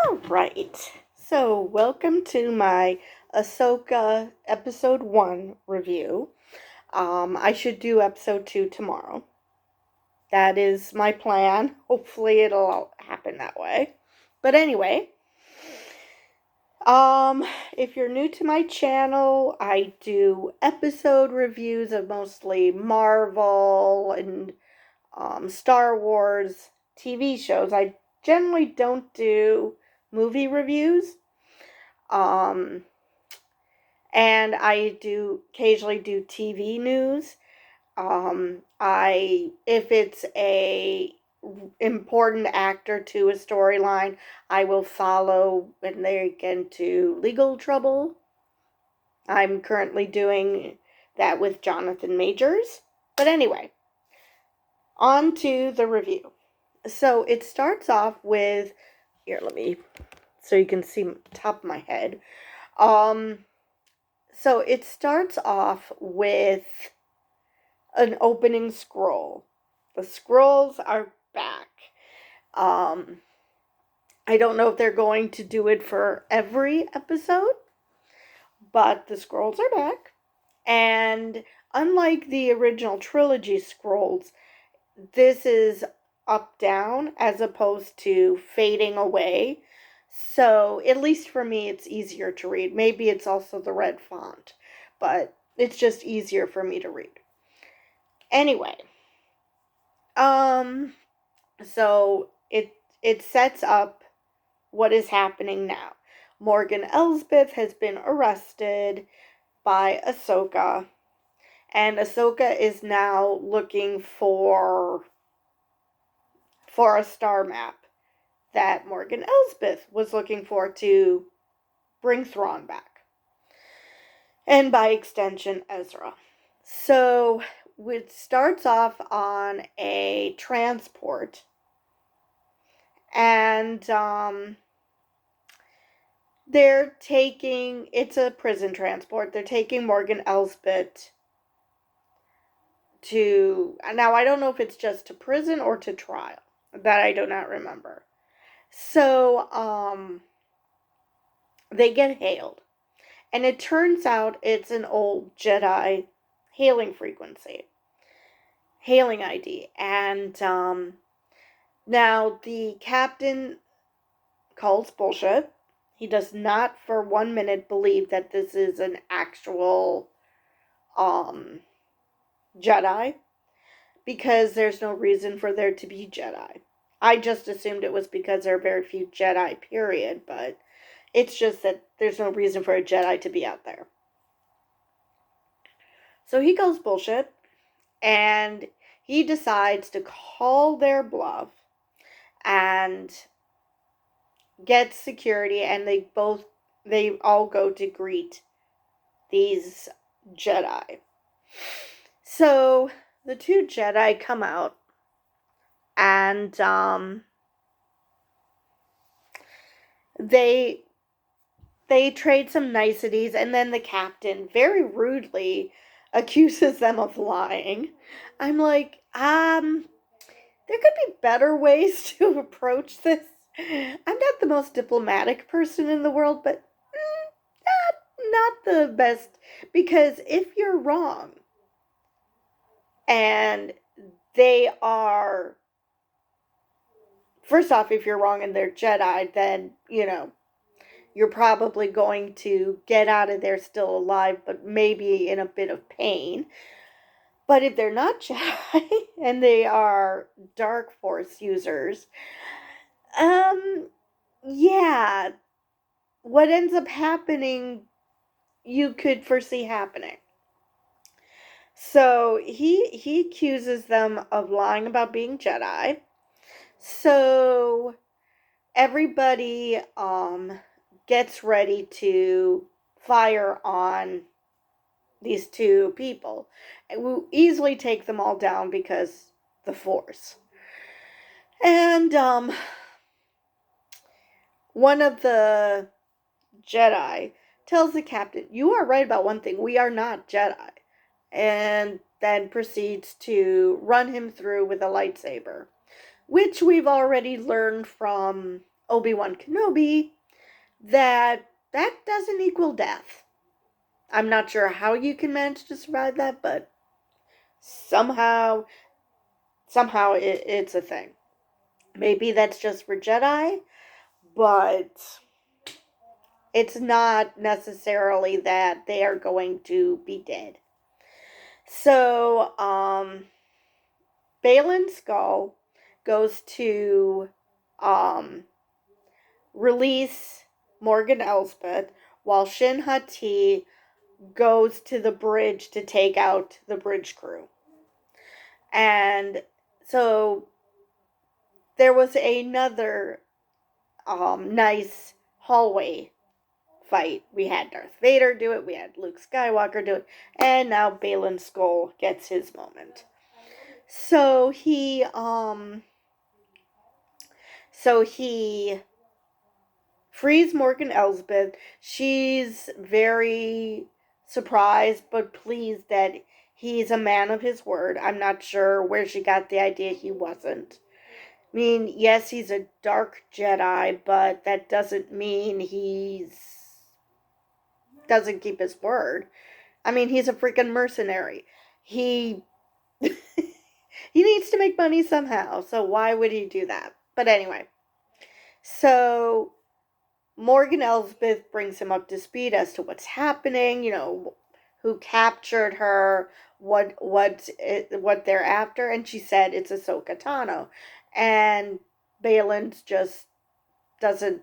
Alright, so welcome to my Ahsoka episode 1 review. I should do episode 2 tomorrow. That is my plan. Hopefully it'll happen that way. But anyway, if you're new to my channel, I do episode reviews of mostly Marvel and Star Wars TV shows. I generally don't do movie reviews. And I do occasionally do TV news. If it's a important actor to a storyline, I will follow when they get into legal trouble. I'm currently doing that with Jonathan Majors. But anyway, on to the review. So it starts off with, here, so you can see top of my head. So it starts off with an opening scroll. The scrolls are back. I don't know if they're going to do it for every episode, but the scrolls are back. And unlike the original trilogy scrolls, this is up down as opposed to fading away. So, at least for me, it's easier to read. Maybe it's also the red font, but it's just easier for me to read. Anyway, so it sets up what is happening now. Morgan Elsbeth has been arrested by Ahsoka, and Ahsoka is now looking for a star map that Morgan Elsbeth was looking for to bring Thrawn back. And by extension, Ezra. So it starts off on a transport. And it's a prison transport. They're taking Morgan Elsbeth to, now I don't know if it's just to prison or to trial. That I do not remember. So, they get hailed. And it turns out it's an old Jedi hailing ID. And, now the captain calls bullshit. He does not for 1 minute believe that this is an actual, Jedi. Because there's no reason for there to be Jedi. I just assumed it was because there are very few Jedi, period, but it's just that there's no reason for a Jedi to be out there. So he goes bullshit, and he decides to call their bluff and get security, and they all go to greet these Jedi. So the two Jedi come out, and they trade some niceties, and then the captain very rudely accuses them of lying. I'm like, there could be better ways to approach this. I'm not the most diplomatic person in the world, but not the best, because if you're wrong and they are, first off, if you're wrong and they're Jedi, then, you're probably going to get out of there still alive, but maybe in a bit of pain. But if they're not Jedi and they are Dark Force users, yeah, what ends up happening, you could foresee happening. So he accuses them of lying about being Jedi. So everybody gets ready to fire on these two people. And we'll easily take them all down because the Force. And one of the Jedi tells the captain, "You are right about one thing, we are not Jedi." And then proceeds to run him through with a lightsaber, which we've already learned from Obi-Wan Kenobi that doesn't equal death. I'm not sure how you can manage to survive that, but somehow it's a thing. Maybe that's just for Jedi, but it's not necessarily that they are going to be dead. So, Baylan Skoll goes to um, release Morgan Elsbeth while Shin Hati goes to the bridge to take out the bridge crew. And so there was another nice hallway fight. We had Darth Vader do it, we had Luke Skywalker do it, and now Baylan Skoll gets his moment. So he frees Morgan Elsbeth. She's very surprised but pleased that he's a man of his word. I'm not sure where she got the idea he wasn't. I mean, yes, he's a dark Jedi, but that doesn't mean he's doesn't keep his word. I mean, he's a freaking mercenary. He he needs to make money somehow, so why would he do that? But anyway, so Morgan Elsbeth brings him up to speed as to what's happening, who captured her, what they're after, and she said it's Ahsoka Tano. And Baylan's just doesn't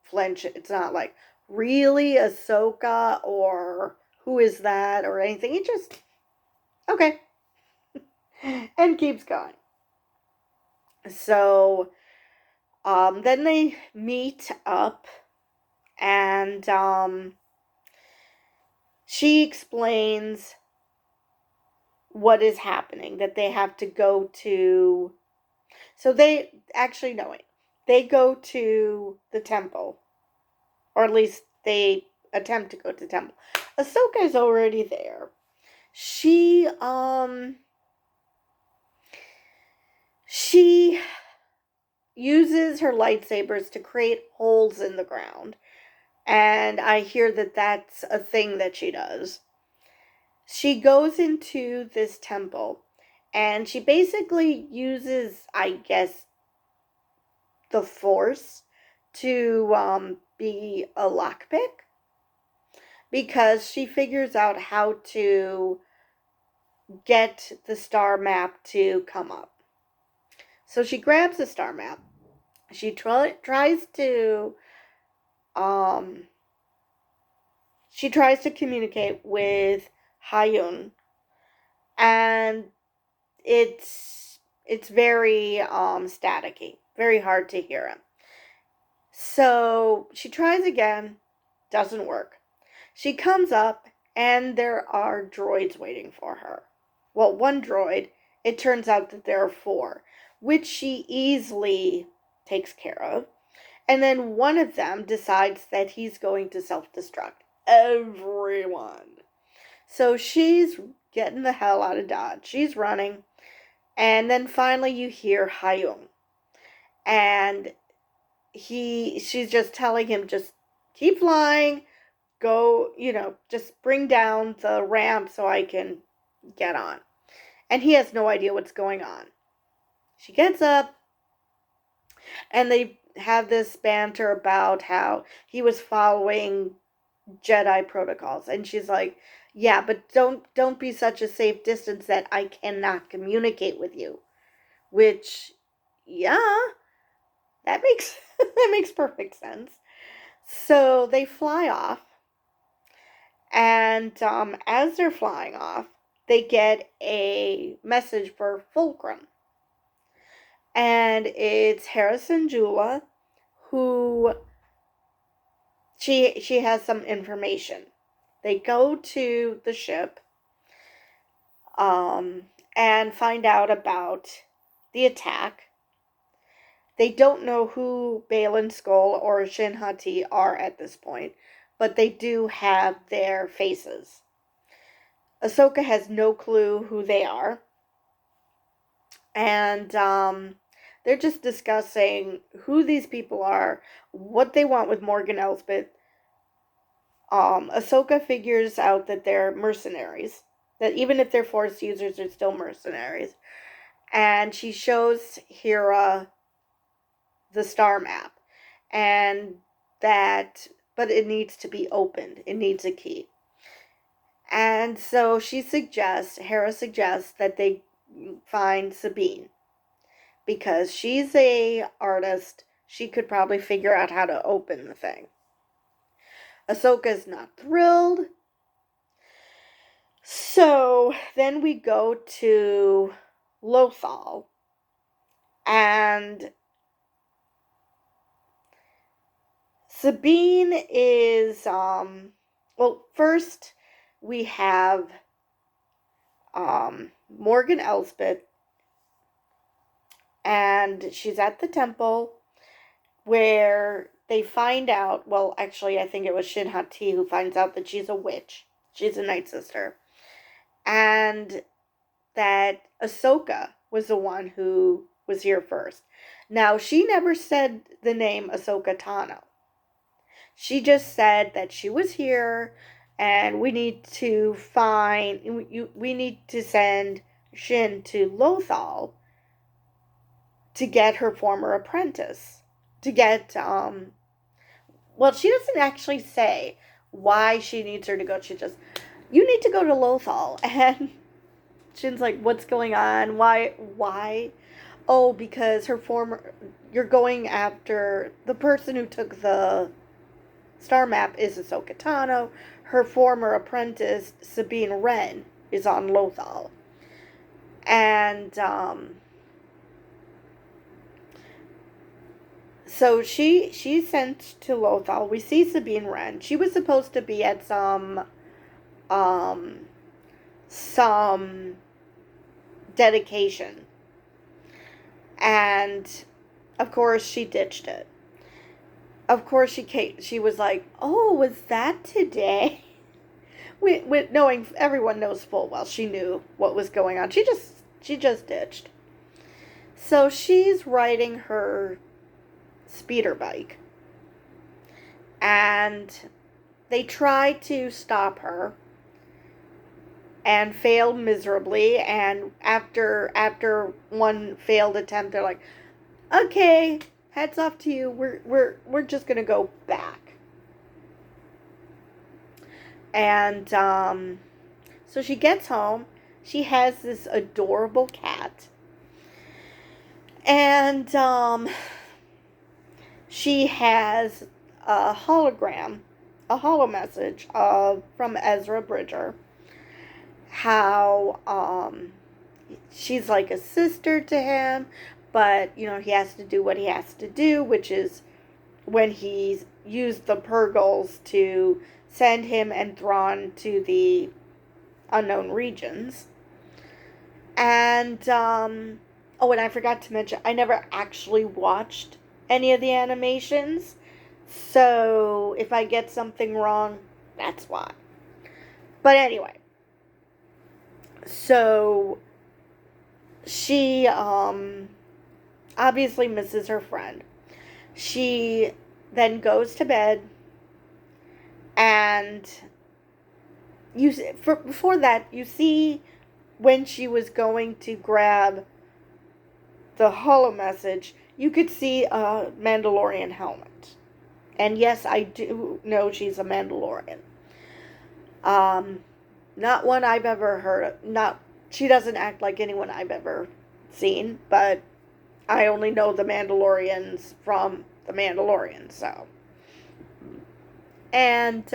flinch. It's not like, really, Ahsoka, or who is that, or anything. He just, okay, and keeps going. So then they meet up, and she explains what is happening, that they have to go to, so they actually know it. They go to the temple, or at least they attempt to go to the temple. Ahsoka is already there. She uses her lightsabers to create holes in the ground. And I hear that that's a thing that she does. She goes into this temple and she basically uses, I guess, the Force to be a lockpick, because she figures out how to get the star map to come up. So she grabs the star map. She tries to communicate with Hayun, and it's very staticky, very hard to hear him. So she tries again, doesn't work. She comes up, and there are droids waiting for her. Well, one droid, it turns out that there are 4, which she easily takes care of. And then one of them decides that he's going to self-destruct everyone. So she's getting the hell out of Dodge. She's running. And then finally you hear Hayung. And she's just telling him, just keep flying. Go, just bring down the ramp so I can get on. And he has no idea what's going on. She gets up, and they have this banter about how he was following Jedi protocols. And she's like, yeah, but don't be such a safe distance that I cannot communicate with you. Which, yeah, that makes that makes perfect sense. So they fly off, and as they're flying off, they get a message for Fulcrum. And it's Harrison Jula, who she has some information. They go to the ship and find out about the attack. They don't know who Baylan Skoll or Shin Hati are at this point, but they do have their faces. Ahsoka has no clue who they are. And They're just discussing who these people are, what they want with Morgan Elsbeth. Ahsoka figures out that they're mercenaries. That even if they're Force users, they're still mercenaries. And she shows Hera the star map. And that, but it needs to be opened. It needs a key. And so Hera suggests that they find Sabine. Because she's a artist, she could probably figure out how to open the thing. Ahsoka's not thrilled. So then we go to Lothal. And Sabine is, first we have Morgan Elsbeth. And she's at the temple where they find out, well, actually, I think it was Shin Hati who finds out that she's a witch. She's a Night Sister. And that Ahsoka was the one who was here first. Now, she never said the name Ahsoka Tano. She just said that she was here and we need to send Shin to Lothal to get her former apprentice. To get, she doesn't actually say why she needs her to go. She just, you need to go to Lothal. And Shin's like, what's going on? Why? Oh, because you're going after, the person who took the star map is Ahsoka Tano. Her former apprentice, Sabine Wren, is on Lothal. And, so she's sent to Lothal. We see Sabine Wren. She was supposed to be at some dedication. And, of course, she ditched it. Of course, she was like, oh, was that today? With knowing, everyone knows full well she knew what was going on. She just ditched. So she's riding her speeder bike. And they try to stop her and fail miserably, and after one failed attempt, they're like, okay, hats off to you, we're just gonna go back. And so she gets home. She has this adorable cat, and she has a hologram, a holo message from Ezra Bridger, how she's like a sister to him, but, he has to do what he has to do, which is when he's used the Purgles to send him and Thrawn to the unknown regions. And, and I forgot to mention, I never actually watched any of the animations, so if I get something wrong, that's why. But anyway, so she obviously misses her friend. She then goes to bed, and before that, you see when she was going to grab the holo message, you could see a Mandalorian helmet. And yes, I do know she's a Mandalorian. Not one I've ever heard of. She doesn't act like anyone I've ever seen, but I only know the Mandalorians from The Mandalorian, so. And,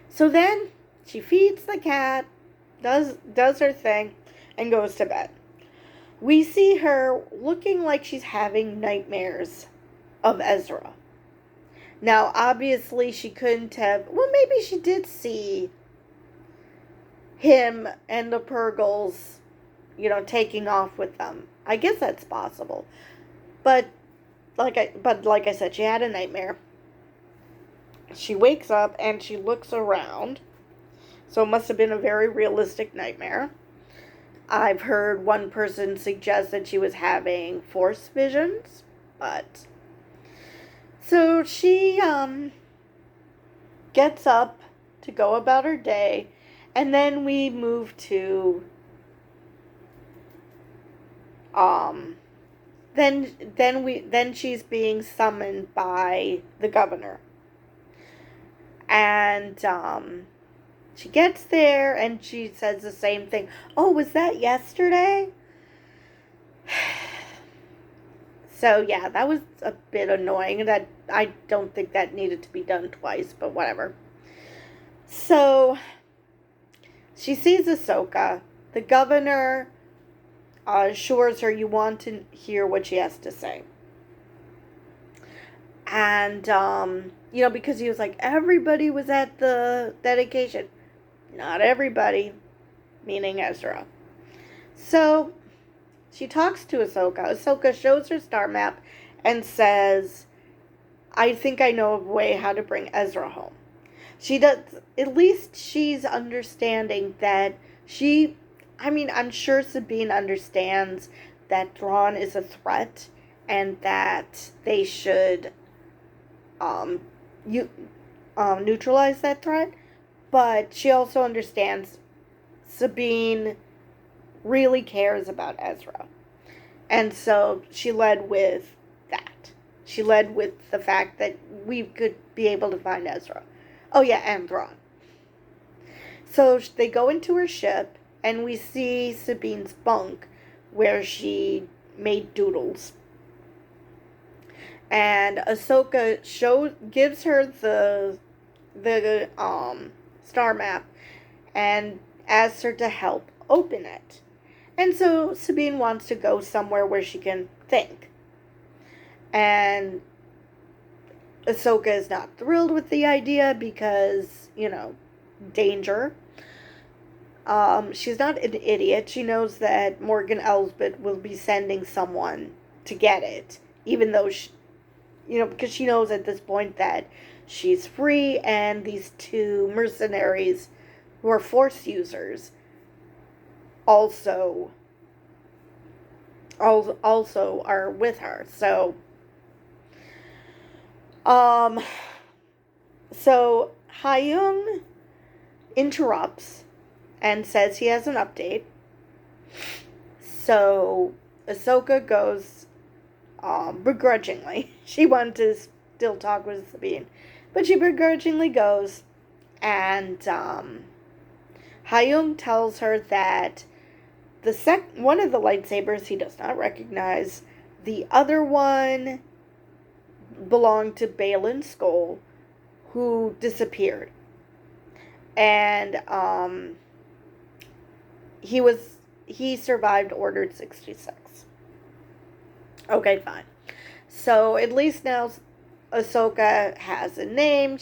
so then she feeds the cat, does her thing, and goes to bed. We see her looking like she's having nightmares of Ezra. Now, obviously, she couldn't have... Well, maybe she did see him and the Purgles, taking off with them. I guess that's possible. But like I said, she had a nightmare. She wakes up and she looks around. So it must have been a very realistic nightmare. I've heard one person suggest that she was having force visions, but so she gets up to go about her day, and then we move to then she's being summoned by the governor. And she gets there and she says the same thing. Oh, was that yesterday? So yeah, that was a bit annoying. That I don't think that needed to be done twice, but whatever. So she sees Ahsoka. The governor assures her you want to hear what she has to say. And, because he was like, everybody was at the dedication. Not everybody, meaning Ezra. So she talks to Ahsoka. Ahsoka shows her star map and says, I think I know a way how to bring Ezra home. She does, at least she's understanding that I'm sure Sabine understands that Thrawn is a threat and that they should neutralize that threat, but she also understands Sabine really cares about Ezra. And so she led with that. She led with the fact that we could be able to find Ezra. Oh yeah, and Thrawn. So they go into her ship, and we see Sabine's bunk, where she made doodles. And Ahsoka gives her the star map and asks her to help open it. And so Sabine wants to go somewhere where she can think. And Ahsoka is not thrilled with the idea because, danger. She's not an idiot. She knows that Morgan Elsbeth will be sending someone to get it, even though because she knows at this point that she's free and these two mercenaries who are force users also are with her. So Hyung interrupts and says he has an update. So Ahsoka goes begrudgingly. She wanted to still talk with Sabine, but she begrudgingly goes, and Hyung tells her that one of the lightsabers he does not recognize, the other one belonged to Baylan Skoll, who disappeared, and he survived Order 66. Okay, fine. So at least now Ahsoka has a name.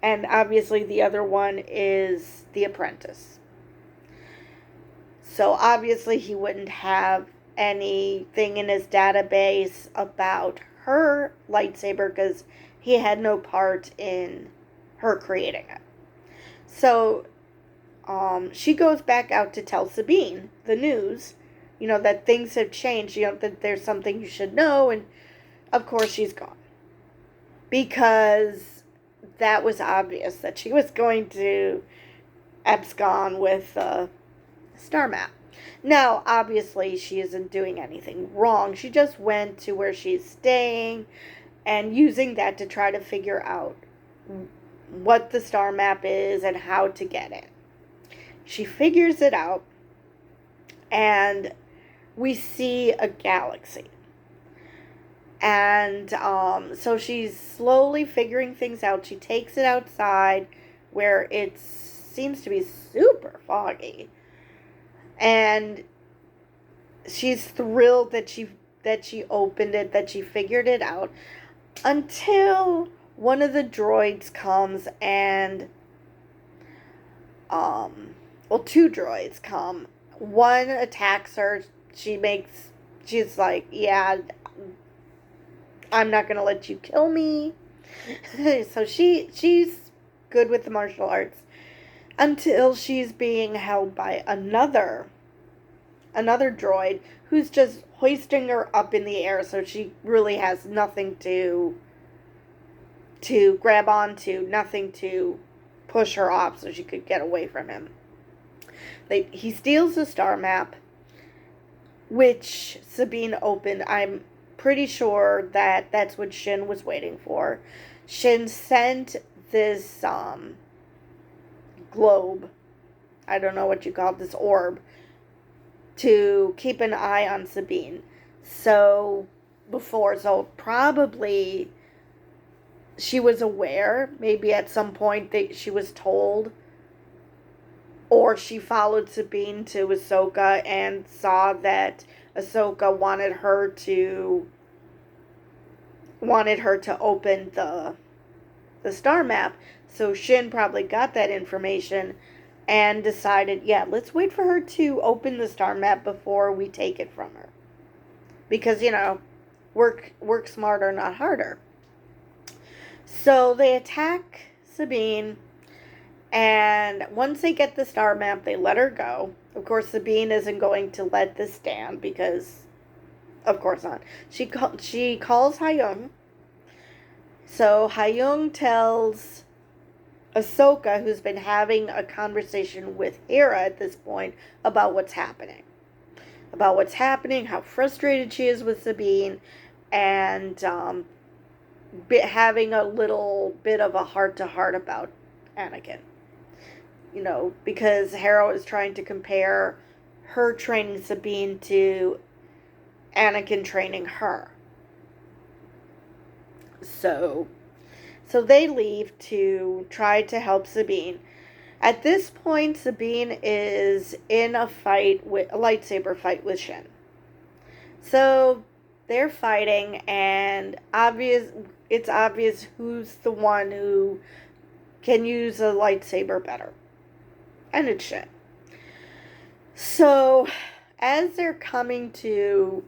And obviously the other one is the apprentice. So obviously he wouldn't have anything in his database about her lightsaber because he had no part in her creating it. So she goes back out to tell Sabine the news, that things have changed, that there's something you should know, and of course she's gone. Because that was obvious that she was going to abscond with star map. Now, obviously, she isn't doing anything wrong. She just went to where she's staying and using that to try to figure out what the star map is and how to get it. She figures it out, and we see a galaxy. And so she's slowly figuring things out. She takes it outside where it seems to be super foggy. And she's thrilled that she opened it, that she figured it out, until one of the droids comes and two droids come. One attacks her. She's like, yeah, I'm not going to let you kill me. So she's good with the martial arts until she's being held by another another droid who's just hoisting her up in the air, so she really has nothing to grab onto, nothing to push her off so she could get away from him. He steals the star map, which Sabine opened. I'm pretty sure that that's what Shin was waiting for. Shin sent this globe, I don't know what you call it, this orb, to keep an eye on Sabine. So probably she was aware, maybe at some point that she was told, or she followed Sabine to Ahsoka and saw that Ahsoka wanted her to open the star map. So Shin probably got that information and decided, yeah, let's wait for her to open the star map before we take it from her. Because, work smarter, not harder. So they attack Sabine, and once they get the star map, they let her go. Of course, Sabine isn't going to let this stand because, of course not. She calls Hyung. So Hyung tells Ahsoka, who's been having a conversation with Hera at this point, about what's happening. How frustrated she is with Sabine, and having a little bit of a heart-to-heart about Anakin. Because Hera is trying to compare her training Sabine to Anakin training her. So they leave to try to help Sabine. At this point, Sabine is in a lightsaber fight with Shin. So they're fighting, and it's obvious who's the one who can use a lightsaber better. And it's Shin. So as they're coming to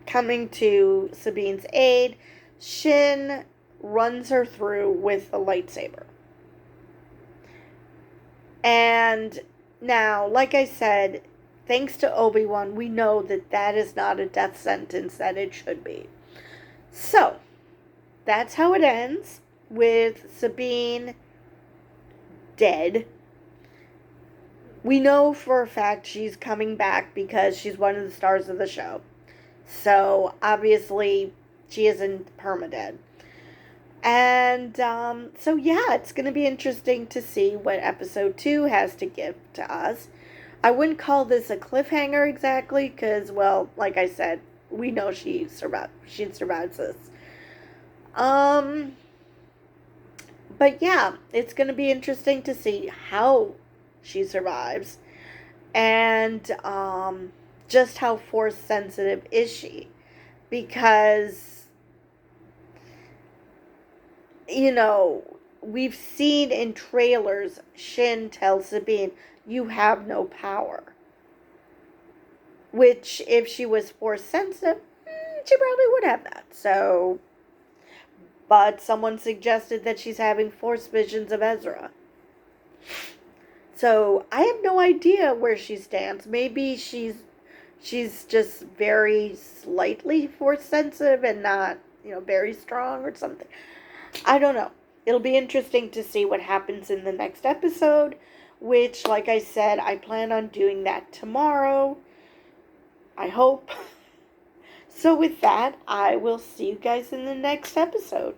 Sabine's aid, Shin runs her through with a lightsaber. And now, like I said, thanks to Obi-Wan, we know that is not a death sentence that it should be. So, that's how it ends, with Sabine dead. We know for a fact she's coming back because she's one of the stars of the show. So, obviously, she isn't permadead. And, so yeah, it's going to be interesting to see what episode 2 has to give to us. I wouldn't call this a cliffhanger exactly, because, well, like I said, we know she survives this. But yeah, it's going to be interesting to see how she survives, and, just how force sensitive is she, because, we've seen in trailers Shin tell Sabine, you have no power. Which, if she was force sensitive, she probably would have that. So, but someone suggested that she's having force visions of Ezra. So, I have no idea where she stands. Maybe she's just very slightly force sensitive and not, very strong or something. I don't know. It'll be interesting to see what happens in the next episode, which, like I said, I plan on doing that tomorrow. I hope. So with that, I will see you guys in the next episode.